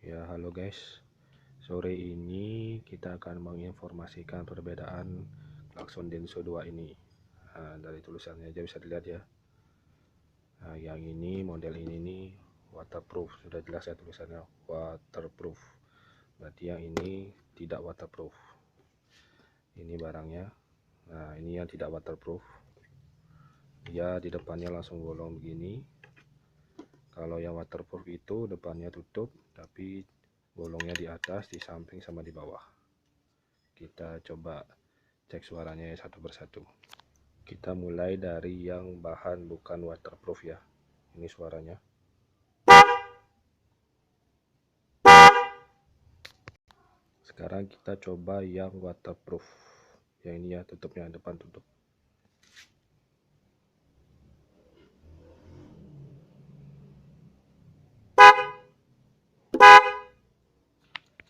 Ya, halo guys. Sore ini kita akan menginformasikan perbedaan klakson Denso 2 ini. Nah, dari tulisannya aja bisa dilihat ya. Nah, yang ini model ini nih waterproof, sudah jelas ya tulisannya waterproof. Berarti yang ini tidak waterproof. Ini barangnya. Nah, ini yang tidak waterproof. Dia di depannya langsung bolong begini. Kalau yang waterproof itu depannya tutup, tapi bolongnya di atas, di samping, sama di bawah. Kita coba cek suaranya ya satu persatu. Kita mulai dari yang bahan bukan waterproof ya. Ini suaranya. Sekarang kita coba yang waterproof. Yang ini ya, tutupnya depan tutup.